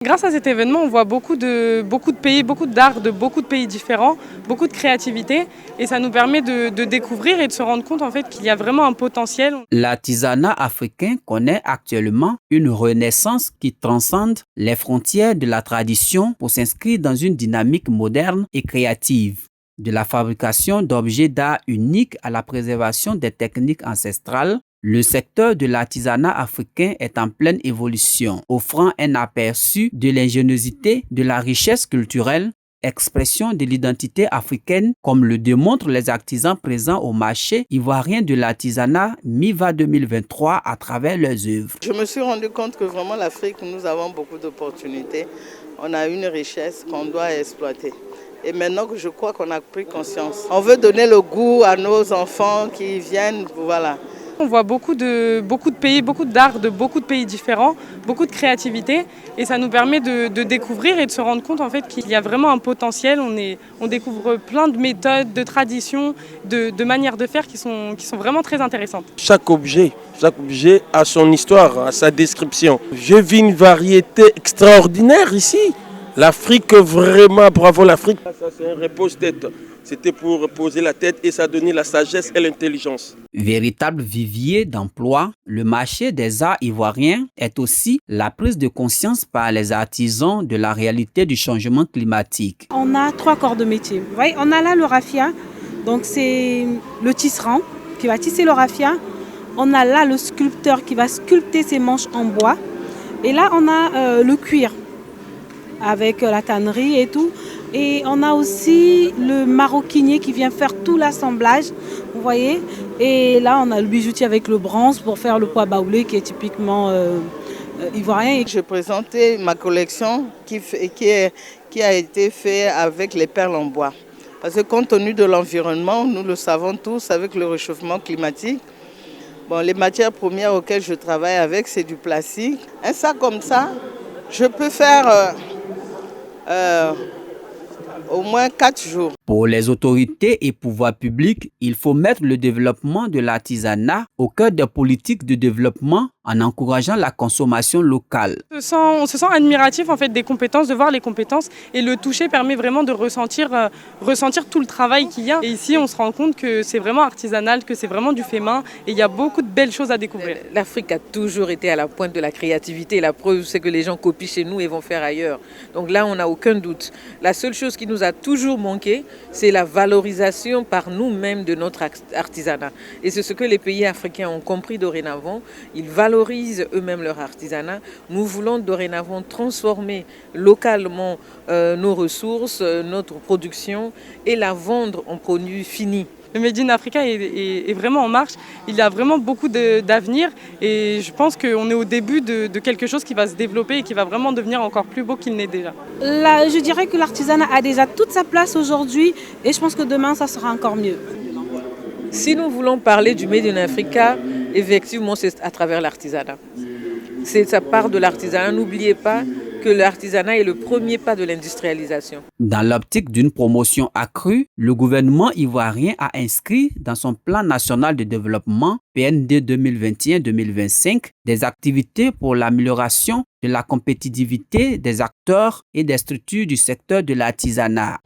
Grâce à cet événement, on voit beaucoup de pays, beaucoup d'art de beaucoup de pays différents, beaucoup de créativité et ça nous permet de découvrir et de se rendre compte en fait qu'il y a vraiment un potentiel. L'artisanat africain connaît actuellement une renaissance qui transcende les frontières de la tradition pour s'inscrire dans une dynamique moderne et créative. De la fabrication d'objets d'art uniques à la préservation des techniques ancestrales, le secteur de l'artisanat africain est en pleine évolution, offrant un aperçu de l'ingéniosité, de la richesse culturelle, expression de l'identité africaine, comme le démontrent les artisans présents au marché ivoirien de l'artisanat MIVA 2023 à travers leurs œuvres. Je me suis rendu compte que vraiment l'Afrique, nous avons beaucoup d'opportunités. On a une richesse qu'on doit exploiter. Et maintenant que je crois qu'on a pris conscience, on veut donner le goût à nos enfants qui viennent, voilà. On voit beaucoup de pays, beaucoup d'art de beaucoup de pays différents, beaucoup de créativité et ça nous permet de découvrir et de se rendre compte en fait qu'il y a vraiment un potentiel. On découvre plein de méthodes, de traditions, de manières de faire qui sont vraiment très intéressantes. Chaque objet a son histoire, a sa description. J'ai vu une variété extraordinaire ici. L'Afrique, vraiment, bravo l'Afrique. Ça c'est un repose-tête. C'était pour reposer la tête et ça donnait la sagesse et l'intelligence. Véritable vivier d'emploi, le marché des arts ivoiriens est aussi la prise de conscience par les artisans de la réalité du changement climatique. On a 3 corps de métier. Vous voyez, on a là le raffia, donc c'est le tisserand qui va tisser le raffia. On a là le sculpteur qui va sculpter ses manches en bois. Et là, on a le cuir avec la tannerie et tout. Et on a aussi le maroquinier qui vient faire tout l'assemblage, vous voyez. Et là, on a le bijoutier avec le bronze pour faire le pois baoulé qui est typiquement ivoirien. J'ai présenté ma collection qui a été faite avec les perles en bois. Parce que compte tenu de l'environnement, nous le savons tous, avec le réchauffement climatique, les matières premières auxquelles je travaille avec, c'est du plastique. Un sac comme ça, je peux faire au moins 4 jours. Pour les autorités et pouvoirs publics, il faut mettre le développement de l'artisanat au cœur des politiques de développement en encourageant la consommation locale. On se sent admiratif en fait des compétences, de voir les compétences et le toucher permet vraiment de ressentir tout le travail qu'il y a. Et ici, on se rend compte que c'est vraiment artisanal, que c'est vraiment du fait main et il y a beaucoup de belles choses à découvrir. L'Afrique a toujours été à la pointe de la créativité. La preuve, c'est que les gens copient chez nous et vont faire ailleurs. Donc là, on n'a aucun doute. La seule chose qui nous a toujours manqué, c'est la valorisation par nous-mêmes de notre artisanat. Et c'est ce que les pays africains ont compris dorénavant. Ils valorisent eux-mêmes leur artisanat. Nous voulons dorénavant transformer localement nos ressources, notre production et la vendre en produits finis. Le Made in Africa est vraiment en marche, il y a vraiment beaucoup d'avenir et je pense qu'on est au début de quelque chose qui va se développer et qui va vraiment devenir encore plus beau qu'il n'est déjà. Là, je dirais que l'artisanat a déjà toute sa place aujourd'hui et je pense que demain, ça sera encore mieux. Si nous voulons parler du Made in Africa, effectivement, c'est à travers l'artisanat. Ça part de l'artisanat. N'oubliez pas que l'artisanat est le premier pas de l'industrialisation. Dans l'optique d'une promotion accrue, le gouvernement ivoirien a inscrit dans son plan national de développement PND 2021-2025 des activités pour l'amélioration de la compétitivité des acteurs et des structures du secteur de l'artisanat.